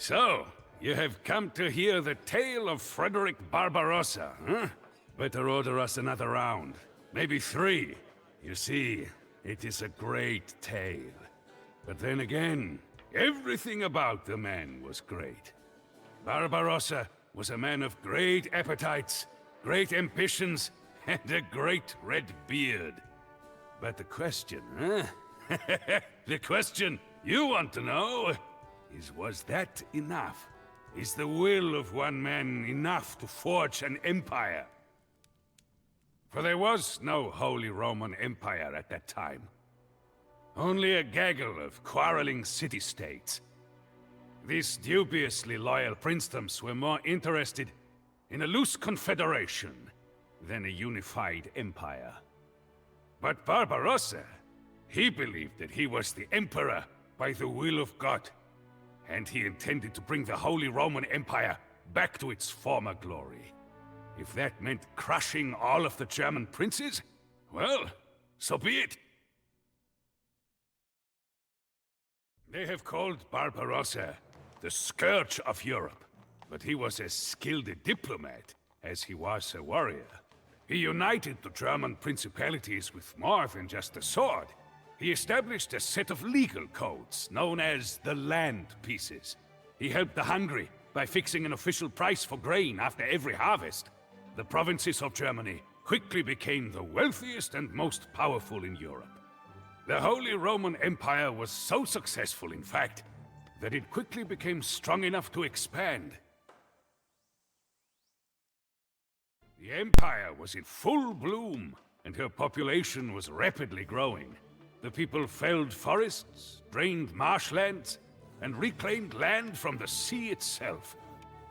So, you have come to hear the tale of Frederick Barbarossa, huh? Better order us another round. Maybe 3. You see, it is a great tale. But then again, everything about the man was great. Barbarossa was a man of great appetites, great ambitions, and a great red beard. But the question, huh? The question you want to know is, was that enough? Is the will of one man enough to forge an empire? For there was no Holy Roman Empire at that time. Only a gaggle of quarreling city-states. These dubiously loyal princedoms were more interested in a loose confederation than a unified empire. But Barbarossa, he believed that he was the emperor by the will of God, and he intended to bring the Holy Roman Empire back to its former glory. If that meant crushing all of the German princes, well, so be it. They have called Barbarossa the scourge of Europe, but he was as skilled a diplomat as he was a warrior. He united the German principalities with more than just a sword. He established a set of legal codes known as the Land Pieces. He helped the hungry by fixing an official price for grain after every harvest. The provinces of Germany quickly became the wealthiest and most powerful in Europe. The Holy Roman Empire was so successful, in fact, that it quickly became strong enough to expand. The Empire was in full bloom, and her population was rapidly growing. The people felled forests, drained marshlands, and reclaimed land from the sea itself.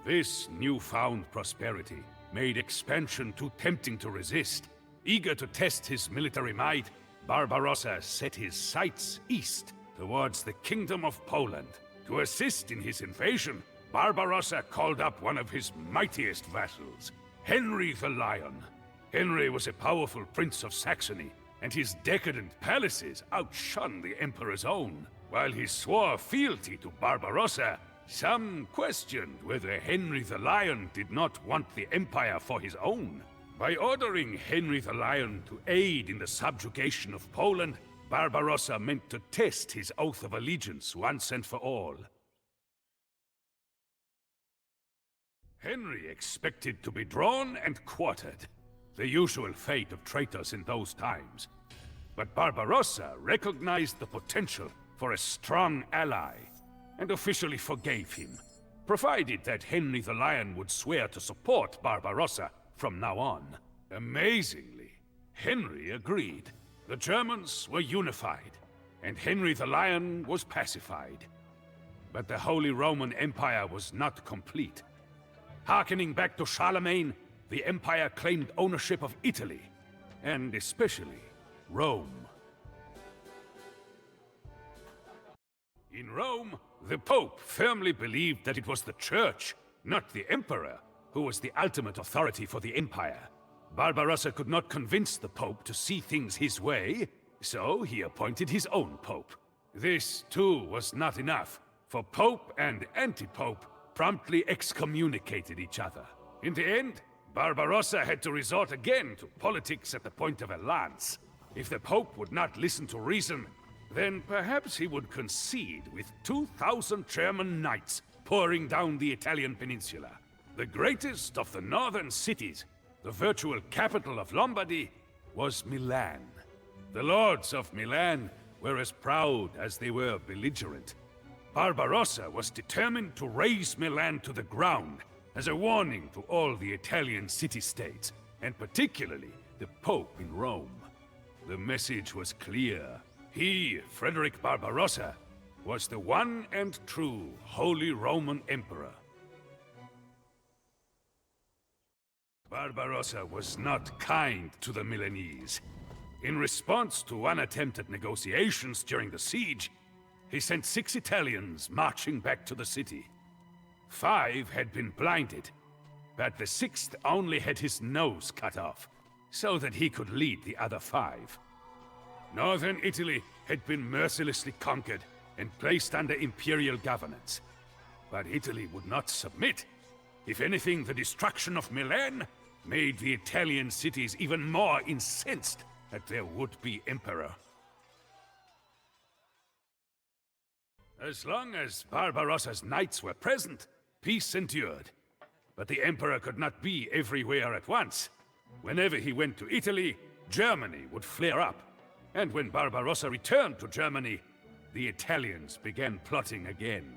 This newfound prosperity made expansion too tempting to resist. Eager to test his military might, Barbarossa set his sights east, towards the Kingdom of Poland. To assist in his invasion, Barbarossa called up one of his mightiest vassals, Henry the Lion. Henry was a powerful prince of Saxony, and his decadent palaces outshone the Emperor's own. While he swore fealty to Barbarossa, some questioned whether Henry the Lion did not want the Empire for his own. By ordering Henry the Lion to aid in the subjugation of Poland, Barbarossa meant to test his oath of allegiance once and for all. Henry expected to be drawn and quartered, the usual fate of traitors in those times. But Barbarossa recognized the potential for a strong ally, and officially forgave him, provided that Henry the Lion would swear to support Barbarossa from now on. Amazingly, Henry agreed. The Germans were unified, and Henry the Lion was pacified. But the Holy Roman Empire was not complete. Harkening back to Charlemagne, the Empire claimed ownership of Italy, and especially Rome. In Rome, the Pope firmly believed that it was the Church, not the Emperor, who was the ultimate authority for the Empire. Barbarossa could not convince the Pope to see things his way, so he appointed his own Pope. This, too, was not enough, for Pope and anti-Pope promptly excommunicated each other. In the end, Barbarossa had to resort again to politics at the point of a lance. If the Pope would not listen to reason, then perhaps he would concede with 2,000 German knights pouring down the Italian peninsula. The greatest of the northern cities, the virtual capital of Lombardy, was Milan. The lords of Milan were as proud as they were belligerent. Barbarossa was determined to raze Milan to the ground as a warning to all the Italian city-states, and particularly the Pope in Rome. The message was clear. He, Frederick Barbarossa, was the one and true Holy Roman Emperor. Barbarossa was not kind to the Milanese. In response to unattempted negotiations during the siege, he sent 6 Italians marching back to the city. 5 had been blinded, but the 6th only had his nose cut off, so that he could lead the other 5. Northern Italy had been mercilessly conquered and placed under imperial governance. But Italy would not submit. If anything, the destruction of Milan made the Italian cities even more incensed at their would-be emperor. As long as Barbarossa's knights were present, peace endured. But the emperor could not be everywhere at once. Whenever he went to Italy, Germany would flare up. And when Barbarossa returned to Germany, the Italians began plotting again.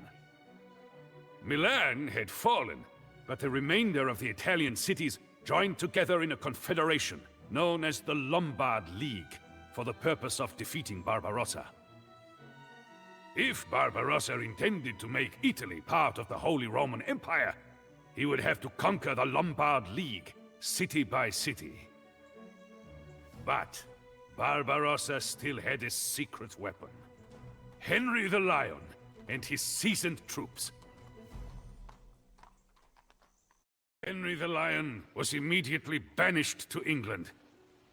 Milan had fallen, but the remainder of the Italian cities joined together in a confederation known as the Lombard League for the purpose of defeating Barbarossa. If Barbarossa intended to make Italy part of the Holy Roman Empire, he would have to conquer the Lombard League, city by city. But Barbarossa still had a secret weapon. Henry the Lion and his seasoned troops. Henry the Lion was immediately banished to England.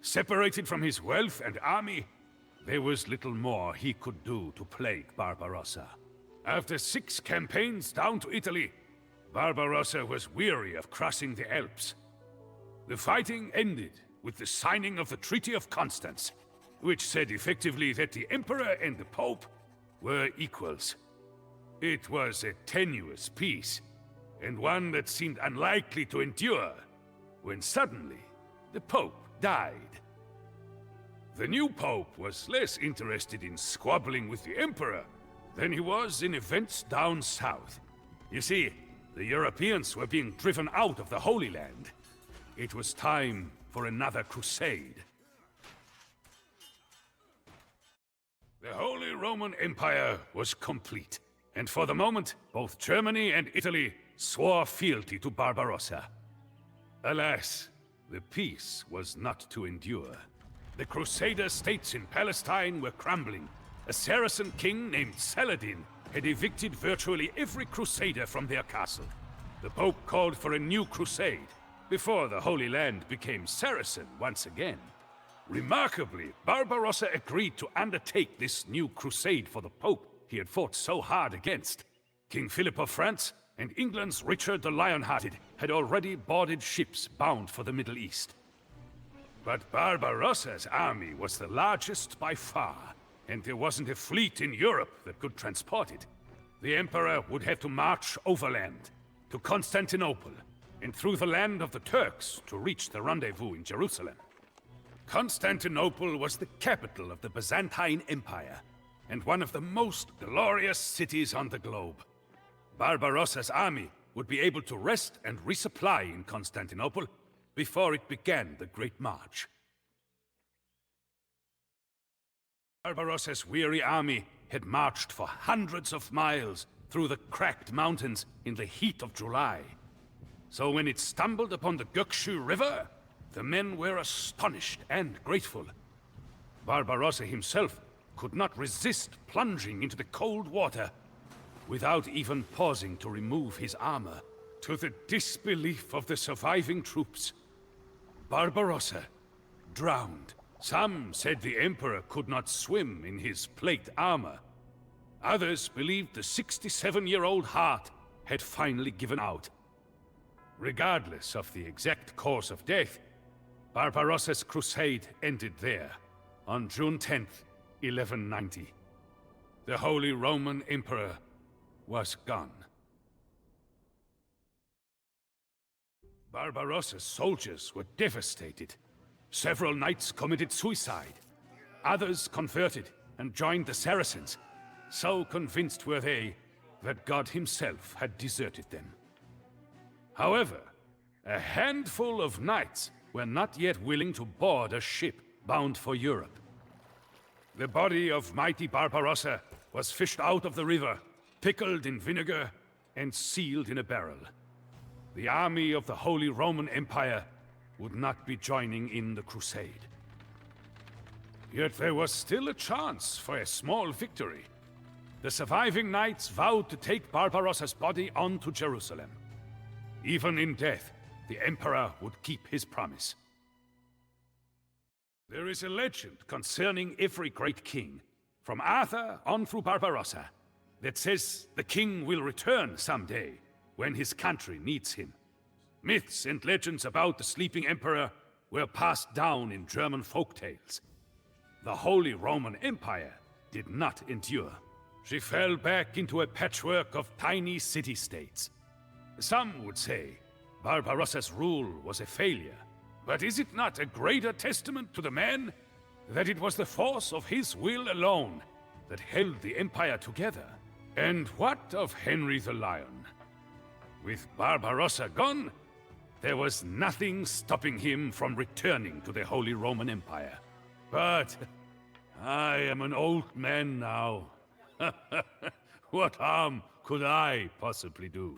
Separated from his wealth and army, there was little more he could do to plague Barbarossa. After 6 campaigns down to Italy, Barbarossa was weary of crossing the Alps. The fighting ended with the signing of the Treaty of Constance, which said effectively that the Emperor and the Pope were equals. It was a tenuous peace, and one that seemed unlikely to endure, when suddenly the Pope died. The new Pope was less interested in squabbling with the Emperor than he was in events down south. You see, the Europeans were being driven out of the Holy Land. It was time for another crusade. The Holy Roman Empire was complete, and for the moment, both Germany and Italy swore fealty to Barbarossa. Alas, the peace was not to endure. The Crusader states in Palestine were crumbling. A Saracen king named Saladin had evicted virtually every Crusader from their castle. The Pope called for a new crusade, before the Holy Land became Saracen once again. Remarkably, Barbarossa agreed to undertake this new crusade for the Pope he had fought so hard against. King Philip of France and England's Richard the Lionhearted had already boarded ships bound for the Middle East. But Barbarossa's army was the largest by far, and there wasn't a fleet in Europe that could transport it. The Emperor would have to march overland, to Constantinople, and through the land of the Turks to reach the rendezvous in Jerusalem. Constantinople was the capital of the Byzantine Empire, and one of the most glorious cities on the globe. Barbarossa's army would be able to rest and resupply in Constantinople before it began the Great March. Barbarossa's weary army had marched for hundreds of miles through the cracked mountains in the heat of July. So when it stumbled upon the Göksü River, the men were astonished and grateful. Barbarossa himself could not resist plunging into the cold water without even pausing to remove his armor. To the disbelief of the surviving troops, Barbarossa drowned. Some said the Emperor could not swim in his plate armor. Others believed the 67-year-old heart had finally given out. Regardless of the exact cause of death, Barbarossa's crusade ended there, on June 10th, 1190. The Holy Roman Emperor was gone. Barbarossa's soldiers were devastated. Several knights committed suicide. Others converted and joined the Saracens. So convinced were they that God himself had deserted them. However, a handful of knights were not yet willing to board a ship bound for Europe. The body of mighty Barbarossa was fished out of the river, pickled in vinegar, and sealed in a barrel. The army of the Holy Roman Empire would not be joining in the crusade. Yet there was still a chance for a small victory. The surviving knights vowed to take Barbarossa's body on to Jerusalem. Even in death, the Emperor would keep his promise. There is a legend concerning every great king, from Arthur on through Barbarossa. that says the king will return someday, when his country needs him. Myths and legends about the sleeping emperor were passed down in German folktales. The Holy Roman Empire did not endure. She fell back into a patchwork of tiny city-states. Some would say Barbarossa's rule was a failure. But is it not a greater testament to the man that it was the force of his will alone that held the Empire together? And what of Henry the Lion? With Barbarossa gone, there was nothing stopping him from returning to the Holy Roman Empire. But I am an old man now. What harm could I possibly do?